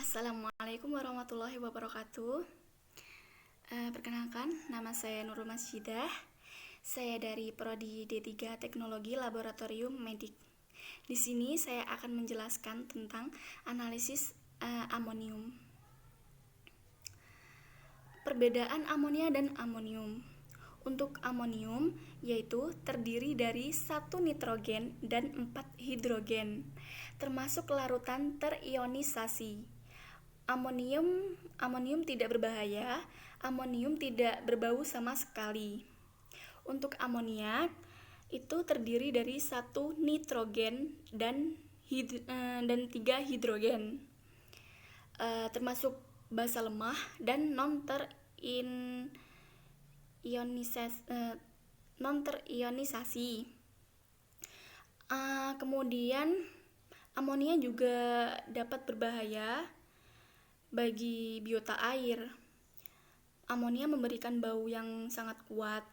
Assalamualaikum warahmatullahi wabarakatuh. Perkenalkan, nama saya Nurul Masjidah. Saya dari Prodi D3 Teknologi Laboratorium Medik. Di sini saya akan menjelaskan tentang analisis amonium. Perbedaan amonia dan amonium. Untuk amonium, yaitu terdiri dari 1 nitrogen dan 4 hidrogen, termasuk larutan terionisasi. Amonium tidak berbahaya, amonium tidak berbau sama sekali. Untuk amoniak itu terdiri dari 1 nitrogen dan 3 hidrogen, termasuk basa lemah dan non terionisasi. Kemudian amonia juga dapat berbahaya bagi biota air. Amonia memberikan bau yang sangat kuat.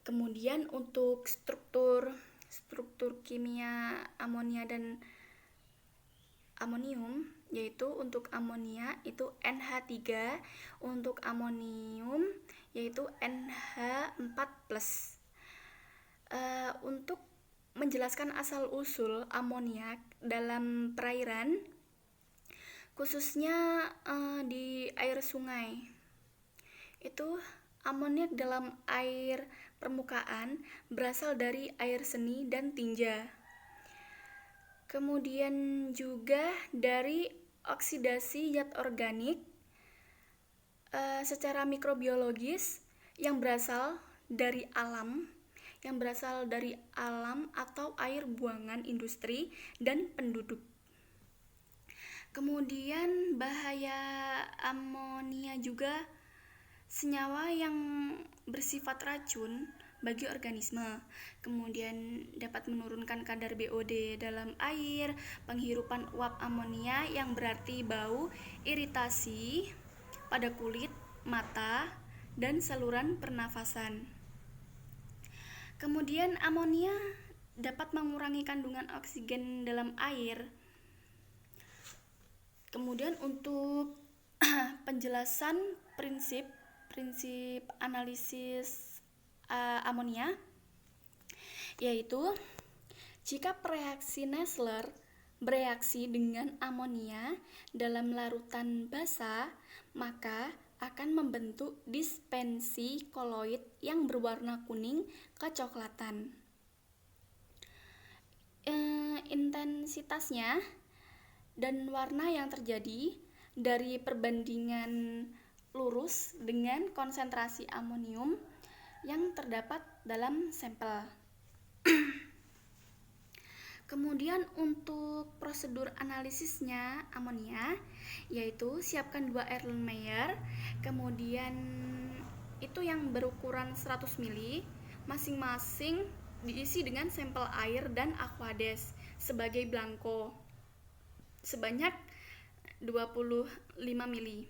Kemudian untuk struktur kimia amonia dan amonium, yaitu untuk amonia itu NH3, untuk amonium yaitu NH4+. Untuk menjelaskan asal-usul amoniak dalam perairan, khususnya di air sungai, itu amoniak dalam air permukaan berasal dari air seni dan tinja. Kemudian juga dari oksidasi zat organik secara mikrobiologis yang berasal dari alam atau air buangan industri dan penduduk. Kemudian bahaya amonia juga senyawa yang bersifat racun bagi organisme. Kemudian dapat menurunkan kadar BOD dalam air, penghirupan uap amonia yang berarti bau, iritasi pada kulit, mata, dan saluran pernafasan. Kemudian amonia dapat mengurangi kandungan oksigen dalam air. Kemudian untuk penjelasan prinsip analisis amonia, yaitu jika reaksi Nessler bereaksi dengan amonia dalam larutan basa, maka akan membentuk dispensi koloid yang berwarna kuning kecoklatan. Intensitasnya dan warna yang terjadi dari perbandingan lurus dengan konsentrasi amonium yang terdapat dalam sampel. Kemudian untuk prosedur analisisnya amonia, yaitu siapkan 2 Erlenmeyer, kemudian itu yang berukuran 100 ml, masing-masing diisi dengan sampel air dan Aquades sebagai blanko sebanyak 25 ml.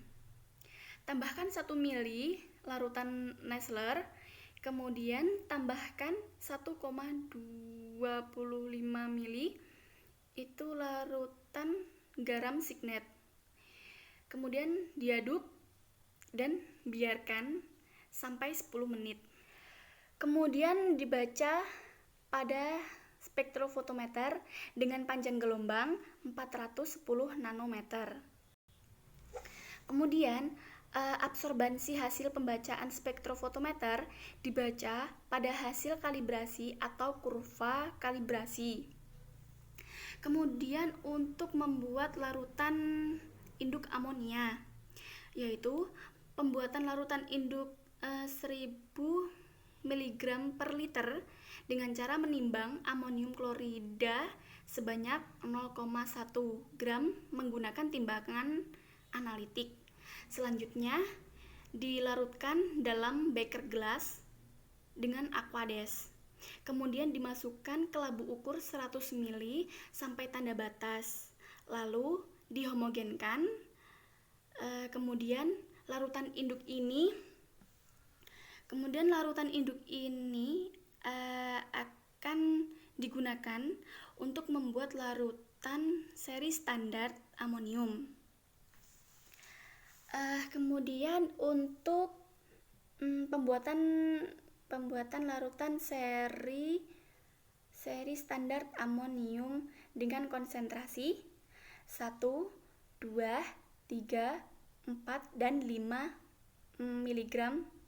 Tambahkan 1 ml larutan Nessler, kemudian tambahkan 1,25 ml itu larutan garam signet. Kemudian diaduk dan biarkan sampai 10 menit. Kemudian dibaca pada spektrofotometer dengan panjang gelombang 410 nanometer. Kemudian absorbansi hasil pembacaan spektrofotometer dibaca pada hasil kalibrasi atau kurva kalibrasi. Kemudian untuk membuat larutan induk amonia, yaitu pembuatan larutan induk 1000 mg per liter dengan cara menimbang amonium klorida sebanyak 0,1 gram menggunakan timbangan analitik. Selanjutnya dilarutkan dalam beker gelas dengan Aquades. Kemudian dimasukkan ke labu ukur 100 ml sampai tanda batas. Lalu dihomogenkan. Kemudian larutan induk ini akan digunakan untuk membuat larutan seri standar amonium. Kemudian untuk pembuatan larutan seri standar amonium dengan konsentrasi 1, 2, 3, 4, dan 5 mg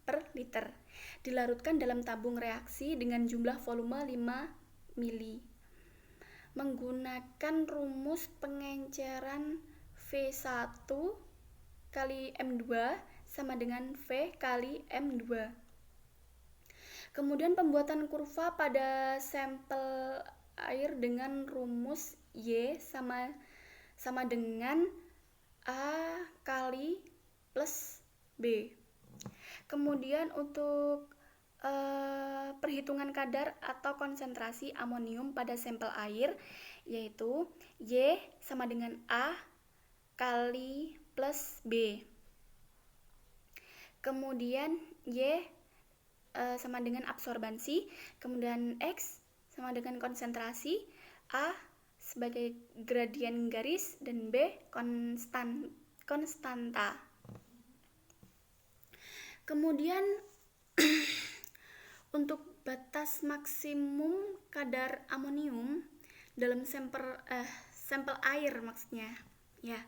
per liter dilarutkan dalam tabung reaksi dengan jumlah volume 5 mili menggunakan rumus pengenceran V1 kali M2 sama dengan V kali M2. Kemudian pembuatan kurva pada sampel air dengan rumus Y sama dengan A kali plus B. Kemudian untuk perhitungan kadar atau konsentrasi amonium pada sampel air, yaitu Y sama dengan A kali plus B. Kemudian Y sama dengan absorbansi, kemudian X sama dengan konsentrasi, A sebagai gradien garis, dan B konstanta. Kemudian untuk batas maksimum kadar amonium dalam sampel air maksudnya, ya,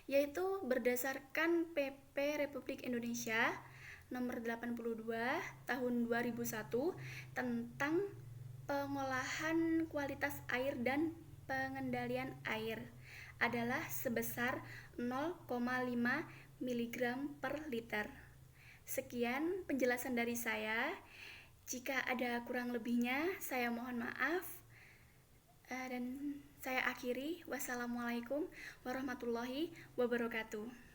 yaitu berdasarkan PP Republik Indonesia nomor 82 tahun 2001 tentang pengolahan kualitas air dan pengendalian air adalah sebesar 0,5 mg per liter. Sekian penjelasan dari saya. Jika ada kurang lebihnya, saya mohon maaf. Dan saya akhiri. Wassalamualaikum warahmatullahi wabarakatuh.